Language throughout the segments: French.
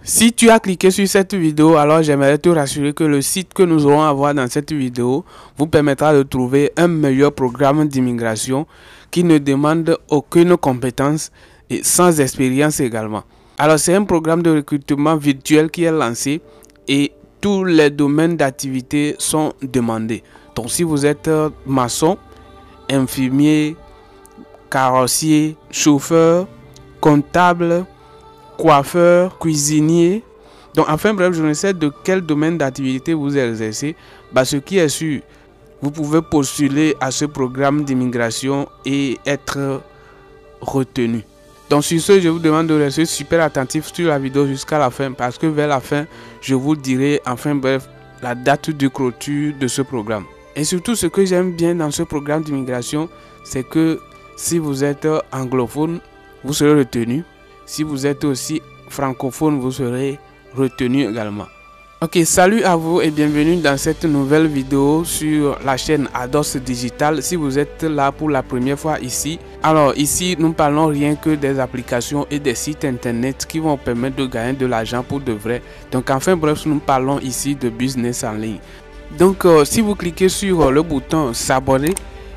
Si tu as cliqué sur cette vidéo, alors j'aimerais te rassurer que le site que nous allons avoir dans cette vidéo vous permettra de trouver un meilleur programme d'immigration qui ne demande aucune compétence et sans expérience également. Alors c'est un programme de recrutement virtuel qui est lancé et tous les domaines d'activité sont demandés. Donc si vous êtes maçon, infirmier, carrossier, chauffeur, comptable, coiffeur, cuisinier. Donc enfin bref, je ne sais de quel domaine d'activité vous exercez. Ce qui est sûr, vous pouvez postuler à ce programme d'immigration et être retenu. Donc sur ce, je vous demande de rester super attentif sur la vidéo jusqu'à la fin parce que vers la fin, je vous dirai enfin bref la date de clôture de ce programme. Et surtout, ce que j'aime bien dans ce programme d'immigration, c'est que si vous êtes anglophone, vous serez retenu. Si vous êtes aussi francophone, vous serez retenu également. Ok, salut à vous et bienvenue dans cette nouvelle vidéo sur la chaîne Ados Digital. Si vous êtes là pour la première fois ici, alors ici nous parlons rien que des applications et des sites internet qui vont permettre de gagner de l'argent pour de vrai. Donc enfin bref, nous parlons ici de business en ligne. Donc si vous cliquez sur le bouton s'abonner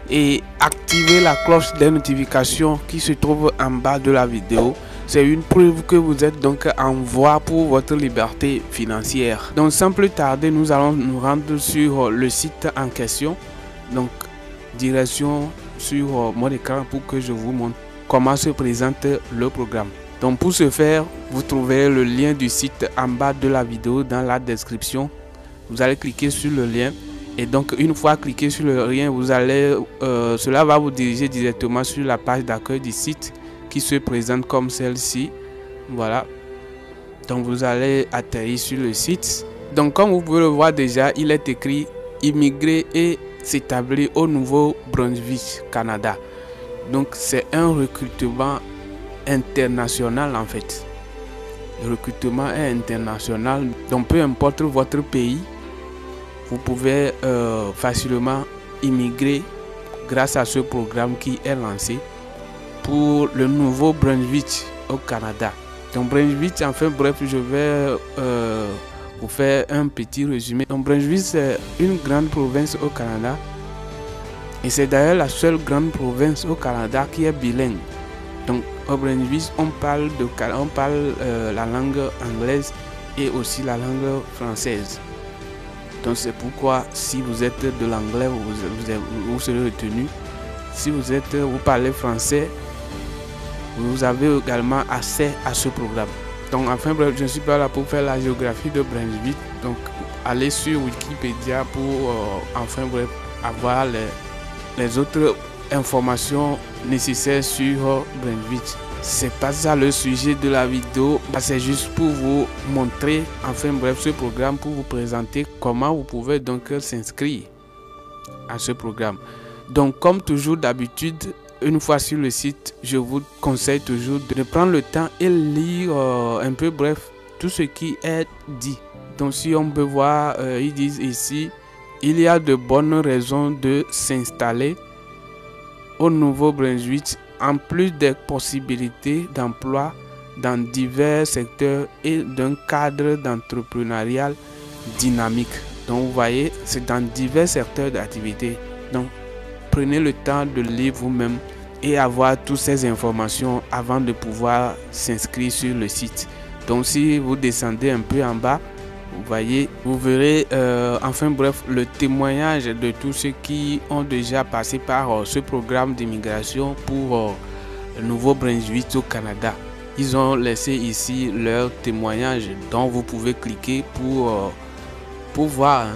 et activer la cloche des notifications qui se trouve en bas de la vidéo, c'est une preuve que vous êtes donc en voie pour votre liberté financière. Donc sans plus tarder, nous allons nous rendre sur le site en question. Donc direction sur mon écran pour que je vous montre comment se présente le programme. Donc pour ce faire, vous trouverez le lien du site en bas de la vidéo dans la description. Vous allez cliquer sur le lien. Et donc une fois cliqué sur le lien, vous allez, cela va vous diriger directement sur la page d'accueil du site qui se présente comme celle-ci. Voilà. Donc vous allez atterrir sur le site. Donc comme vous pouvez le voir déjà, il est écrit immigrer et s'établir au Nouveau-Brunswick, Canada. Donc c'est un recrutement international en fait. Le recrutement est international. Donc peu importe votre pays, vous pouvez facilement immigrer grâce à ce programme qui est lancé pour le Nouveau-Brunswick au Canada. Donc Brunswick, enfin bref, je vais vous faire un petit résumé. Donc Brunswick, c'est une grande province au Canada et c'est d'ailleurs la seule grande province au Canada qui est bilingue. Donc au Brunswick, on parle la langue anglaise et aussi la langue française. Donc c'est pourquoi si vous êtes de l'anglais, vous serez retenu. Si vous parlez français, vous avez également accès à ce programme. Donc enfin bref, je ne suis pas là pour faire la géographie de Brunswick. Donc allez sur Wikipédia pour enfin bref avoir les autres informations nécessaires sur Brunswick. C'est pas ça le sujet de la vidéo, c'est juste pour vous montrer enfin bref ce programme, pour vous présenter comment vous pouvez donc s'inscrire à ce programme. Donc comme toujours d'habitude, une fois sur le site, je vous conseille toujours de prendre le temps et lire un peu bref tout ce qui est dit. Donc si on peut voir, ils disent ici, il y a de bonnes raisons de s'installer au Nouveau-Brunswick en plus des possibilités d'emploi dans divers secteurs et d'un cadre d'entrepreneuriat dynamique. Donc vous voyez, c'est dans divers secteurs d'activité. Donc prenez le temps de lire vous-même et avoir toutes ces informations avant de pouvoir s'inscrire sur le site. Donc si vous descendez un peu en bas, vous voyez, vous verrez enfin bref le témoignage de tous ceux qui ont déjà passé par ce programme d'immigration pour le Nouveau-Brunswick au Canada. Ils ont laissé ici leur témoignage, dont vous pouvez cliquer pour voir.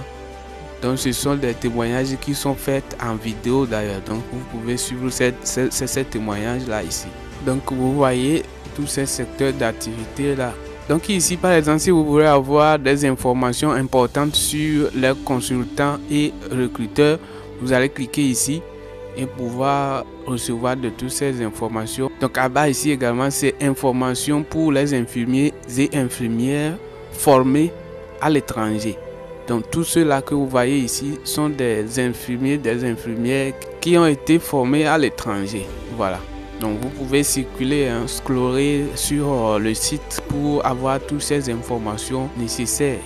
Donc ce sont des témoignages qui sont faits en vidéo d'ailleurs. Donc vous pouvez suivre ces témoignages là ici. Donc vous voyez tous ces secteurs d'activité là. Donc ici par exemple, si vous voulez avoir des informations importantes sur les consultants et recruteurs, vous allez cliquer ici et pouvoir recevoir de toutes ces informations. Donc à bas ici également, c'est informations pour les infirmiers et infirmières formés à l'étranger. Donc tous ceux-là que vous voyez ici sont des infirmiers, des infirmières qui ont été formés à l'étranger. Voilà. Donc vous pouvez circuler, scroller sur le site pour avoir toutes ces informations nécessaires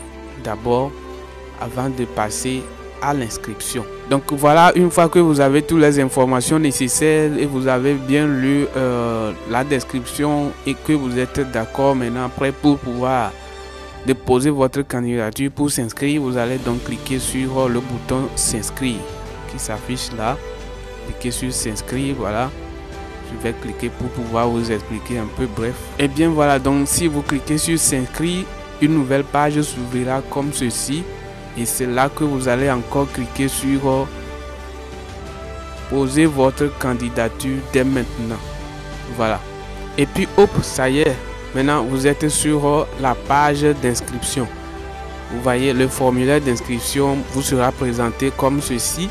d'abord avant de passer à l'inscription. Donc voilà, une fois que vous avez toutes les informations nécessaires et vous avez bien lu la description et que vous êtes d'accord maintenant prêt pour pouvoir déposer votre candidature pour s'inscrire, vous allez donc cliquer sur le bouton s'inscrire qui s'affiche là. Cliquez sur s'inscrire, voilà. Je vais cliquer pour pouvoir vous expliquer un peu bref. Et bien voilà, donc si vous cliquez sur s'inscrire, une nouvelle page s'ouvrira comme ceci. Et c'est là que vous allez encore cliquer sur poser votre candidature dès maintenant. Voilà. Et puis hop, ça y est. Maintenant vous êtes sur la page d'inscription. Vous voyez, le formulaire d'inscription vous sera présenté comme ceci.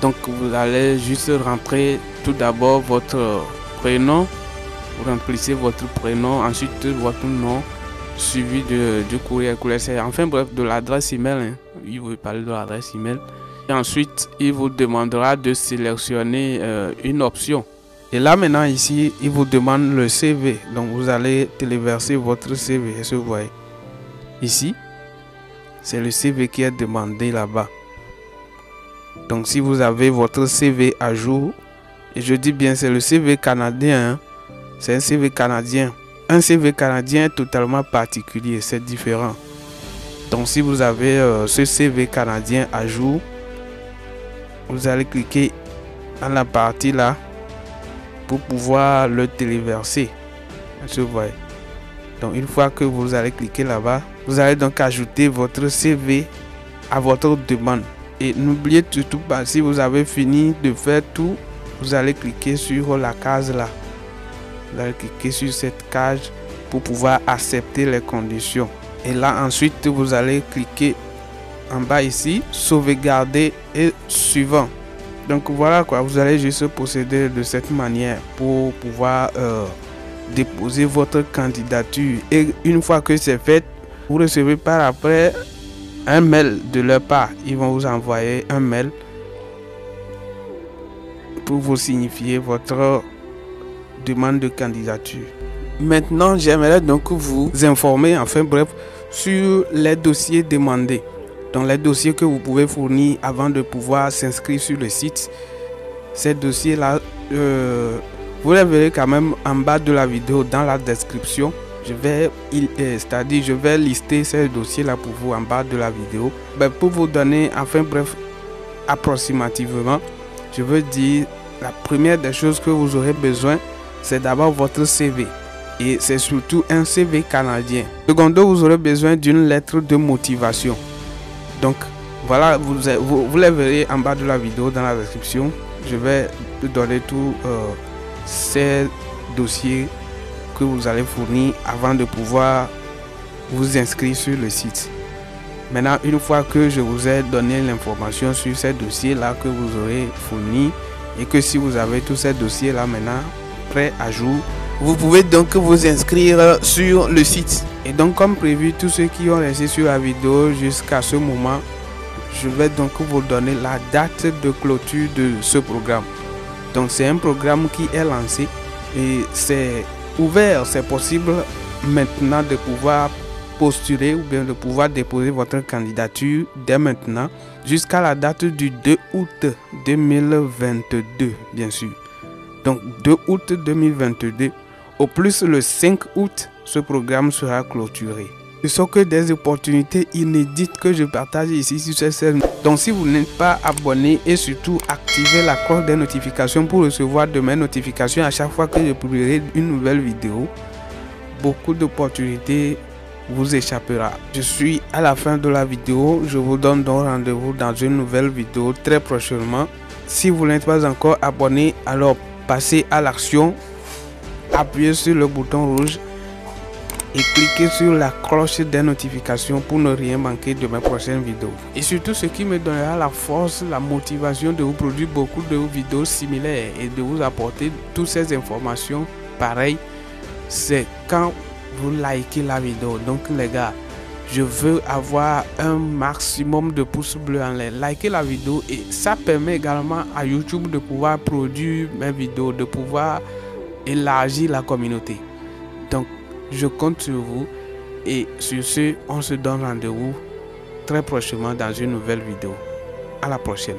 Donc vous allez juste rentrer tout d'abord votre prénom. Vous remplissez votre prénom, ensuite votre nom, suivi du courrier. C'est enfin bref de l'adresse email. Il vous parle de l'adresse email. Et ensuite, il vous demandera de sélectionner une option. Et là maintenant ici, il vous demande le CV. Donc vous allez téléverser votre CV. Est-ce que vous voyez? Ici, c'est le CV qui est demandé là-bas. Donc si vous avez votre CV à jour, et je dis bien c'est le CV canadien, hein, c'est un CV canadien. Un CV canadien est totalement particulier, c'est différent. Donc si vous avez ce CV canadien à jour, vous allez cliquer dans la partie là pour pouvoir le téléverser. Vous voyez. Donc une fois que vous allez cliquer là-bas, vous allez donc ajouter votre CV à votre demande. Et n'oubliez surtout pas, si vous avez fini de faire tout, vous allez cliquer sur la case là. Vous allez cliquer sur cette case pour pouvoir accepter les conditions. Et là ensuite, vous allez cliquer en bas ici, sauvegarder et suivant. Donc voilà quoi, vous allez juste procéder de cette manière pour pouvoir déposer votre candidature. Et une fois que c'est fait, vous recevez par après un mail de leur part. Ils vont vous envoyer un mail pour vous signifier votre demande de candidature. Maintenant, j'aimerais donc vous informer, enfin bref, sur les dossiers demandés. Donc les dossiers que vous pouvez fournir avant de pouvoir s'inscrire sur le site. Ces dossiers-là, vous les verrez quand même en bas de la vidéo dans la description. Je vais lister ces dossiers-là pour vous en bas de la vidéo. Pour vous donner, enfin bref, approximativement, je veux dire, la première des choses que vous aurez besoin, c'est d'abord votre CV. Et c'est surtout un CV canadien. Secondo, vous aurez besoin d'une lettre de motivation. Donc, voilà, vous les verrez en bas de la vidéo dans la description. Je vais vous donner tous ces dossiers que vous allez fournir avant de pouvoir vous inscrire sur le site. Maintenant, une fois que je vous ai donné l'information sur ces dossiers là que vous aurez fourni et que si vous avez tous ces dossiers là maintenant prêts à jour, vous pouvez donc vous inscrire sur le site. Et donc comme prévu, tous ceux qui ont resté sur la vidéo jusqu'à ce moment, je vais donc vous donner la date de clôture de ce programme. Donc c'est un programme qui est lancé et c'est ouvert, c'est possible maintenant de pouvoir postuler ou bien de pouvoir déposer votre candidature dès maintenant jusqu'à la date du 2 août 2022, bien sûr. Donc 2 août 2022, au plus le 5 août, ce programme sera clôturé. Ce sont que des opportunités inédites que je partage ici sur cette chaîne. Donc si vous n'êtes pas abonné et surtout activez la cloche des notifications pour recevoir de mes notifications à chaque fois que je publierai une nouvelle vidéo, beaucoup d'opportunités vous échappera. Je suis à la fin de la vidéo. Je vous donne donc rendez-vous dans une nouvelle vidéo très prochainement. Si vous n'êtes pas encore abonné, alors passez à l'action, appuyez sur le bouton rouge et cliquez sur la cloche des notifications pour ne rien manquer de mes prochaines vidéos. Et surtout, ce qui me donnera la force, la motivation de vous produire beaucoup de vidéos similaires et de vous apporter toutes ces informations pareilles, c'est quand vous likez la vidéo. Donc les gars, Je veux avoir un maximum de pouces bleus en l'air. Likez la vidéo et ça permet également à YouTube de pouvoir produire mes vidéos, de pouvoir élargir la communauté. Donc, je compte sur vous et sur ce, on se donne rendez-vous très prochainement dans une nouvelle vidéo. À la prochaine.